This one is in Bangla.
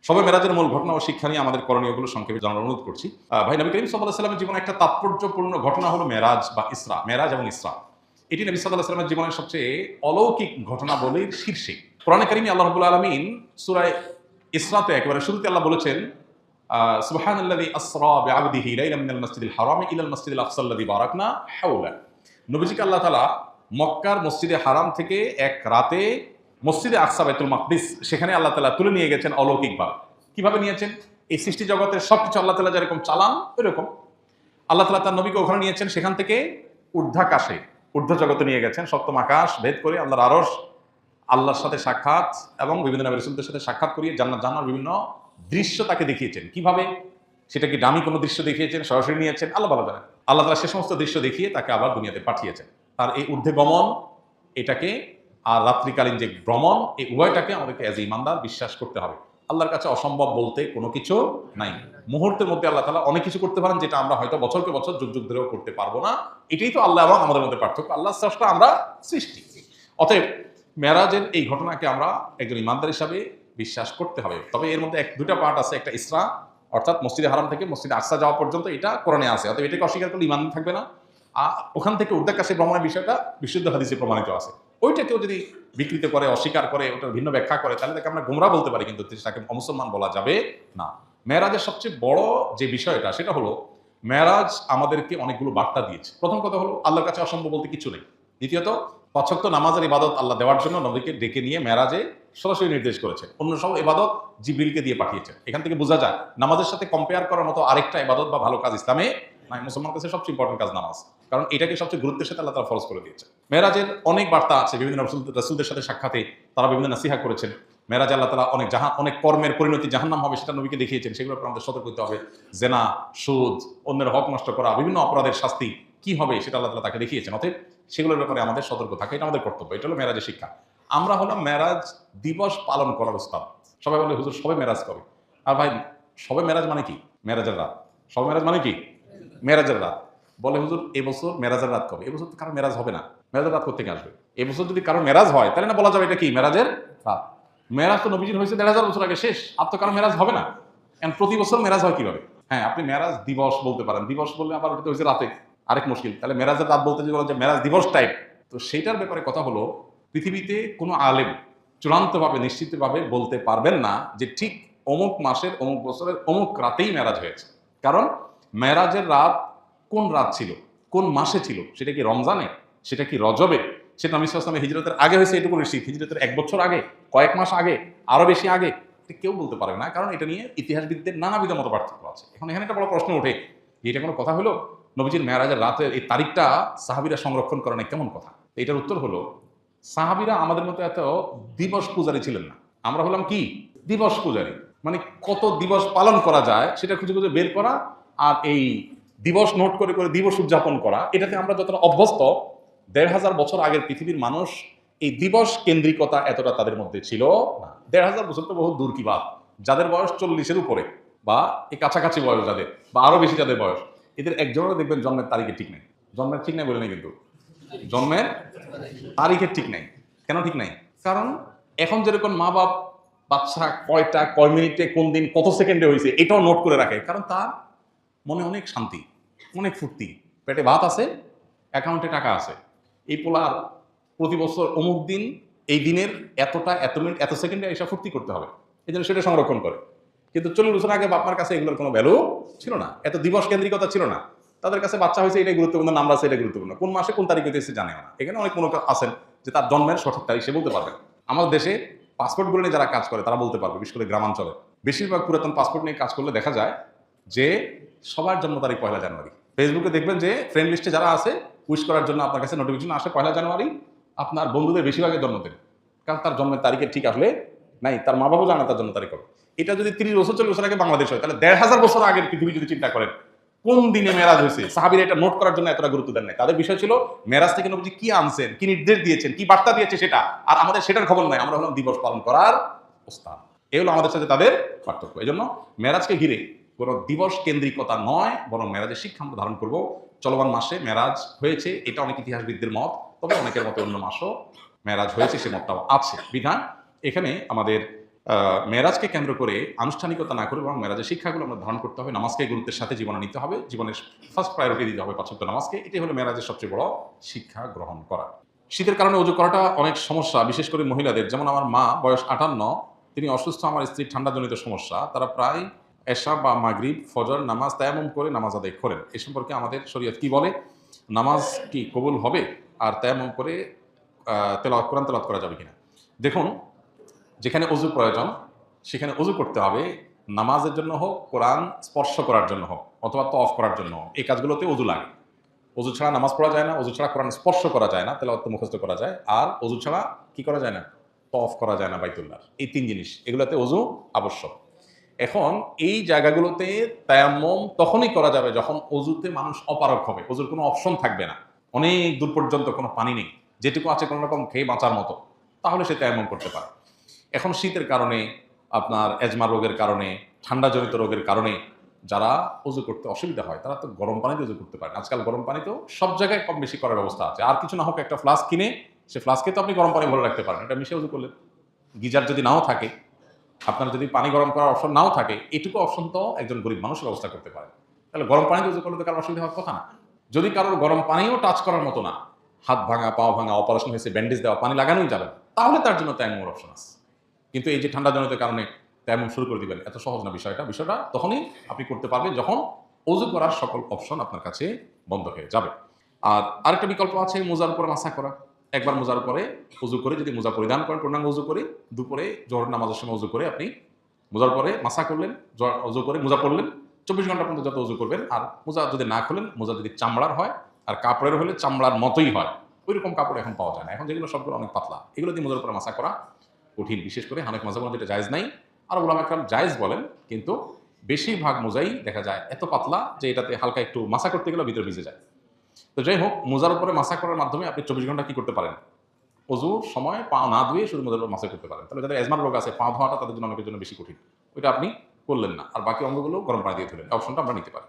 সবে মেরাজের মূল ঘটনা ও শিক্ষা নিয়ে আমাদের করণীয়গুলো সংক্ষেপে জানার অনুরোধ করছি। ভাই নবী করিম সাল্লাল্লাহু আলাইহি ওয়াসাল্লামের জীবনে একটা তাৎপর্যপূর্ণ ঘটনা হলো মেরাজ বা ইসরা, মেরাজ এবং ইসরা। এটি নবী সাল্লাল্লাহু আলাইহি ওয়াসাল্লামের জীবনের সবচেয়ে অলৌকিক ঘটনা বলেই শীর্ষে। কোরআনে কারিমে আল্লাহ রাব্বুল আলামিন সূরা ইসরাতে একেবারে শুরুতে আল্লাহ বলেছেন, সুবহানাল্লাযী আসরা বিআবদিহি লাইলাম মিনাল মাসজিদিল হারামি ইলাল মাসজিদিল আকসাল্লাযী বারাকনা হাওলা। নবীজিকে আল্লাহ তাআলা মক্কার মসজিদে হারাম থেকে এক রাতে মসজিদে আকসা বাইতুল মাকদিস সেখানে আল্লাহ তাআলা তুলে নিয়ে গেছেন অলৌকিকভাবে। কিভাবে নিয়েছেন? এই সৃষ্টি জগতের সবকিছু আল্লাহ তাআলা যেরকম চালান ওইরকম আল্লাহ তাআলা তার নবীকে ওখানে নিয়েছেন, সেখান থেকে ঊর্ধ্বাকাশে ঊর্ধ্ব জগতে নিয়ে গেছেন, সপ্তম আকাশ ভেদ করে আল্লাহর আরশ, আল্লাহর সাথে সাক্ষাৎ এবং বিভিন্ন নবী রাসূলদের সাথে সাক্ষাৎ করিয়ে জান্নাত জান্নার বিভিন্ন দৃশ্য তাকে দেখিয়েছেন। কিভাবে? সেটা কি দামি কোনো দৃশ্য দেখিয়েছেন, সরাসরি নিয়েছেন, আল্লাহ ভালো জানেন। আল্লাহ তাআলা সে সমস্ত দৃশ্য দেখিয়ে তাকে আবার দুনিয়াতে পাঠিয়েছেন। তার এই ঊর্ধ্বে গমন এটাকে আর রাত্রিকালীন যে ভ্রমণ, এই উভয়টাকে আমাদেরকে এজ ইমানদার বিশ্বাস করতে হবে। আল্লাহর কাছে অসম্ভব বলতে কোনো কিছু নাই। মুহূর্তের মধ্যে আল্লাহ তাআলা অনেক কিছু করতে পারেন, যেটা আমরা হয়তো বছরকে বছর যুগ যুগ ধরেও করতে পারবো না। এটাই তো আল্লাহ এবং আমাদের মধ্যে পার্থক্য। আল্লাহ স্রষ্টা, আমরা সৃষ্টি। অতএব মেরাজের এই ঘটনাকে আমরা একজন ইমানদার হিসাবে বিশ্বাস করতে হবে। তবে এর মধ্যে দুটা পার্ট আছে, একটা ইসরা অর্থাৎ মসজিদে হারাম থেকে মসজিদে আকসা যাওয়া পর্যন্ত, এটা কোরআনে আছে। অতএব এটাকে অস্বীকার করলে ইমান থাকবে না। আর ওখান থেকে ঊর্ধ্বাকাশে ভ্রমণের বিষয়টা বিশুদ্ধ হাদিসে প্রমাণিত আছে। ওইটাকেও যদি বিকৃত করে, অস্বীকার করে, ওটার ভিন্ন ব্যাখ্যা করে, তাহলে তাকে আমরা গোমরা বলতে পারি, কিন্তু তাকে অমুসলমান বলা যাবে না। মেরাজের সবচেয়ে বড় যে বিষয়টা সেটা হলো, মেরাজ আমাদেরকে অনেকগুলো বার্তা দিয়েছে। প্রথম কথা হলো, আল্লাহর কাছে অসম্ভব বলতে কিছু নেই। দ্বিতীয়ত, ৫ ওয়াক্ত নামাজের ইবাদত আল্লাহ দেওয়ার জন্য নবীকে ডেকে নিয়ে মেরাজে সরাসরি নির্দেশ করেছেন। অন্য সব ইবাদত জিবরিলকে দিয়ে পাঠিয়েছেন। এখান থেকে বোঝা যায় নামাজের সাথে কম্পেয়ার করার মতো আরেকটা ইবাদত বা ভালো কাজ ইসলামে নাই। মুসলমানের কাছে সবচেয়ে ইম্পর্টেন্ট কাজ নামাজ, কারণ এটাকে সবচেয়ে গুরুত্বের সাথে আল্লাহ তাআলা ফরজ করে দিয়েছে। মেরাজের অনেক বার্তা আছে, বিভিন্ন রাসূলদের সাথে সাক্ষাতে তারা বিভিন্ন নাসিহা করেছেন। মেরাজে আল্লাহ তাআলা অনেক কর্মের পরিণতি জাহান্নাম হবে সেটা নবীকে দেখিয়েছেন। সেগুলোর উপর আমাদের সতর্ক হতে হবে। জেনা, সুদ, অন্যের হক নষ্ট করা, বিভিন্ন অপরাধের শাস্তি কি হবে সেটা আল্লাহ তাআলা তাকে দেখিয়েছেন। অতএব সেগুলোর ব্যাপারে আমাদের সতর্ক থাকা, এটা আমাদের কর্তব্য। এটা হলো মেরাজের শিক্ষা। আমরা হলাম মেরাজ দিবস পালন করার উস্তাদ। সবাই বলে, হুজুর সবে মেরাজ কবে? আর ভাই, সবে মেরাজ মানে কি? মেরাজের রাত। সবে মেরাজ মানে কি? মেরাজের রাত। বলে, হুজুর এবছর মেরাজের রাত কবে? এবছর তো কারো মেরাজ হবে না। মেরাজের রাত কোথেকে আসবে? এবছর যদি কারো মেরাজ হয় তাহলে না বলা যাবে এটা কি মেরাজের রাত। মেরাজ তো নবীজির হয়েছে ১৫০০ বছর আগে, শেষ। আর তো কারো মেরাজ হবে না। এখন প্রতি বছর মেরাজ হয় কিভাবে? হ্যাঁ, আপনি মেরাজ দিবস বলতে পারেন। দিবস বললে আবার ওটা হয়েছে রাতে, আরেক মুশকিল। তাহলে মেরাজের রাত বলতে যদি বলেন যে মেরাজ দিবস টাইপ, তো সেটার ব্যাপারে কথা হলো, পৃথিবীতে কোনো আলেম চূড়ান্তভাবে নিশ্চিতভাবে বলতে পারবেন না যে ঠিক অমুক মাসের অমুক বছরের অমুক রাতেই মেরাজ হয়েছে। কারণ মেরাজের রাত কোন রাত ছিল, কোন মাসে ছিল, সেটা কি রমজানে, সেটা কি রজবে, সেটা নবী সাল্লাল্লাহু আলাইহি ওয়াসাল্লামের হিজরতের আগে হয়েছে, এটুকু নিশ্চিত। হিজরতের ১ বছর আগে, কয়েক মাস আগে, আরো বেশি আগে, এটা কেউ বলতে পারবে না। কারণ এটা নিয়ে ইতিহাসবিদদের নানাবিধ মত পার্থক্য আছে। এখন এখানে একটা বড় প্রশ্ন ওঠে যে এটা কোনো কথা হলো? নবীজির মেরাজের রাতের এই তারিখটা সাহাবীরা সংরক্ষণ করে না, কেমন কথা? এটার উত্তর হলো, সাহাবীরা আমাদের মতো এত দিবস পূজারী ছিলেন না। আমরা হলাম কি? দিবস পূজারী। মানে কত দিবস পালন করা যায় সেটা খুঁজে খুঁজে বের করা, আর এই দিবস নোট করে করে দিবস উদযাপন করা, এটাতে আমরা যতটা অভ্যস্ত, ১৫০০ বছর আগের পৃথিবীর মানুষ এই দিবস কেন্দ্রিকতা এতটা তাদের মধ্যে ছিল না। ১৫০০ বছর তো বহু দূর কি বাদ। যাদের বয়স ৪০-এর উপরে বা এই কাছাকাছি বয়স যাদের, বা আরো বেশি যাদের বয়স, এদের একজনেরও দেখবেন জন্মের তারিখে ঠিক নেই। জন্মের ঠিক নেই বলে নেই, কিন্তু জন্মের তারিখের ঠিক নাই। কেন ঠিক নাই? কারণ এখন যেরকম মা বাপ বাচ্চা কয়টা, কয় মিনিটে, কোন দিন, কত সেকেন্ডে হয়েছে এটাও নোট করে রাখে, কারণ তার মনে অনেক শান্তি, অনেক ফুর্তি, পেটে ভাত আছে, অ্যাকাউন্টে টাকা আছে। এই পোলার প্রতি বছর অমুক দিন, এই দিনের এতটা, এত মিনিট, এত সেকেন্ডে এসব ফুর্তি করতে হবে, এই জন্য সেটা সংরক্ষণ করে। কিন্তু ৪০ বছর আগে বাপমার কাছে এগুলোর কোনো ভ্যালু ছিল না, এত দিবস কেন্দ্রিকতা ছিল না। তাদের কাছে বাচ্চা হয়েছে এটাই গুরুত্বপূর্ণ, নাম আছে এটা গুরুত্বপূর্ণ, কোন মাসে কোন তারিখ হইতেছে জানে না। এখানে অনেক মনে আছেন যে তার জন্মের সঠিক তারিখ সে বলতে পারবেন। আমাদের দেশে পাসপোর্টগুলো নিয়ে যারা কাজ করে তারা বলতে পারবে, বিশেষ করে গ্রামাঞ্চলে। বেশিরভাগ পুরাতন পাসপোর্ট নিয়ে কাজ করলে দেখা যায় যে সবার জন্ম তারিখ ১ জানুয়ারি। ফেসবুকে দেখবেন যে ফ্রেন্ড লিস্টে যারা আছে, উইশ করার জন্য আপনার কাছে নোটিফিকেশন আসে ১ জানুয়ারি। আপনার বন্ধুদের বেশিরভাগের জন্মদিন, কারণ তার জন্মের তারিখে ঠিক আসলে নাই, তার মা বাবা জানে তার জন্ম তারিখ হবে। এটা যদি ৩০ বছর ৪০ বছর আগে বাংলাদেশ হয়, তাহলে ১৫০০ বছর আগের পৃথিবী যদি চিন্তা করেন কোন দিনে মেরাজ হয়েছে, সাহাবীরা এটা নোট করার জন্য এতটা গুরুত্ব দেন নাই। তাদের বিষয় ছিল মেরাজ থেকে নবীজি কি আনছেন, কি নির্দেশ দিয়েছেন, কি বার্তা দিয়েছে সেটা। আর আমাদের সেটার খবর নাই, আমরা হলাম দিবস পালন করার ওস্তাদ। এই হলো আমাদের সাথে তাদের পার্থক্য। এই জন্য মেরাজকে ঘিরে কোনো দিবস কেন্দ্রিকতা নয়, বরং মেরাজের শিক্ষা আমরা ধারণ করব। চলমান মাসে মেরাজ হয়েছে, এটা অনেক ইতিহাসবিদদের মত, তবে অনেকের মতে অন্য মাসও মেরাজ হয়েছে সে মতটাও আছে। বিধান এখানে আমাদের মেরাজকে কেন্দ্র করে আনুষ্ঠানিকতা না করে বরং মেরাজের শিক্ষাগুলো আমরা ধারণ করতে হবে, নামাজকে গুরুত্বের সাথে জীবনে নিতে হবে, জীবনের ফার্স্ট প্রায়োরিটি দিতে হবে 5 ওয়াক্ত নামাজকে। এটাই হলো মেরাজের সবচেয়ে বড় শিক্ষা গ্রহণ করা। শীতের কারণে অজু করাটা অনেক সমস্যা, বিশেষ করে মহিলাদের। যেমন আমার মা, বয়স 58, তিনি অসুস্থ, আমার স্ত্রীর ঠান্ডাজনিত সমস্যা, তারা প্রায় এশা বা মাগরিব ফজর নামাজ তায়াম্মুম করে নামাজ আদায় করেন। এ সম্পর্কে আমাদের শরীয়ত কি বলে? নামাজ কি কবুল হবে আর তায়াম্মুম করে কোরআন তেলাওয়াত করা যাবে কিনা? দেখুন, যেখানে অজু প্রয়োজন সেখানে অজু করতে হবে, নামাজের জন্য হোক, কোরআন স্পর্শ করার জন্য হোক, অথবা তওয়াফ করার জন্য হোক। এই কাজগুলোতে অজু লাগে। অজু ছাড়া নামাজ পড়া যায় না, অজু ছাড়া কোরআন স্পর্শ করা যায় না, তেলাওয়াত মুখস্থ করা যায়, আর অজু ছাড়া কি করা যায় না? তওয়াফ করা যায় না বাইতুল্লাহর। এই 3 জিনিস, এগুলোতে অজু আবশ্যক। এখন এই জায়গাগুলোতে তায়াম্মুম তখনই করা যাবে যখন অজুতে মানুষ অপারগ হবে, অজুর কোনো অপশন থাকবে না, অনেক দূর পর্যন্ত কোনো পানি নেই, যেটুকু আছে কোনো রকম খেয়ে বাঁচার মতো, তাহলে সে তায়াম্মুম করতে পারে। এখন শীতের কারণে, আপনার এজমা রোগের কারণে, ঠান্ডাজনিত রোগের কারণে যারা অজু করতে অসুবিধা হয় তারা তো গরম পানিতে অজু করতে পারেন। আজকাল গরম পানি তো সব জায়গায় কম বেশি করার ব্যবস্থা আছে। আর কিছু না হোক, একটা ফ্লাস্ক কিনে সে ফ্লাস্কে তো আপনি গরম পানি ভরে রাখতে পারেন, এটা মিশে অজু করলেন। গিজার যদি নাও থাকে, আপনার যদি পানি গরম করার অপশন নাও থাকে, এটুকু অপশন তো একজন গরিব মানুষের ব্যবস্থা করতে পারে। তাহলে গরম পানিতে উজু করলে তো কারোর অসুবিধা হওয়ার কথা না। যদি কারোর গরম পানিও টাচ করার মতো না, হাত ভাঙা, পাও ভাঙা, অপারেশন হয়েছে, ব্যান্ডেজ দেওয়া, পানি লাগানোই যাবে না, তাহলে তার জন্য তায়াম্মুমের অপশন আছে। কিন্তু এই যে ঠান্ডাজনিত কারণে তায়াম্মুম শুরু করে দিবেন, এত সহজ না বিষয়টা তখনই আপনি করতে পারবেন যখন অজু করার সকল অপশন আপনার কাছে বন্ধ হয়ে যাবে। আর আরেকটা বিকল্প আছে, মোজার উপরে মাসা করা। একবার মোজার উপরে উজু করে, যদি মোজা পরিধান করেন পূর্ণাঙ্গ উজু করে, দুপুরে জোহর নামাজের সময় উজু করে আপনি মোজার পরে মাসা করলেন, উজু করে মোজা পরলেন, 24 ঘন্টা পর্যন্ত যত উজু করবেন। আর মোজা যদি না খোলেন, মোজা যদি চামড়ার হয় আর কাপড়ের হলে চামড়ার মতোই হয়, ওই রকম কাপড় এখন পাওয়া যায় না, এখন যেগুলো সবগুলো অনেক পাতলা, এগুলো দিয়ে মোজার উপরে মাসা করা কঠিন। বিশেষ করে হানাফি মাযহাব যেটা জায়েজ নাই, আর ওলামা একরাম জায়েজ বলেন, কিন্তু বেশিরভাগ মোজাই দেখা যায় এত পাতলা যে এটাতে হালকা একটু মাসা করতে গেলে ভিতরে ভিজে যায়। তো যাই হোক, মোজার উপরে মাসা করার মাধ্যমে আপনি 24 ঘন্টা কি করতে পারেন? অজুর সময় পা না ধুয়ে শুধু মোজার উপর মাসা করতে পারেন। তাহলে যাদের এজমার রোগ আছে, পা ধোয়াটা তাদের জন্য অনেকের জন্য বেশি কঠিন, ওইটা আপনি করলেন না, আর বাকি অঙ্গগুলো গরম পানি দিয়ে ধুলেন। অপশনটা আমরা নিতে পারি।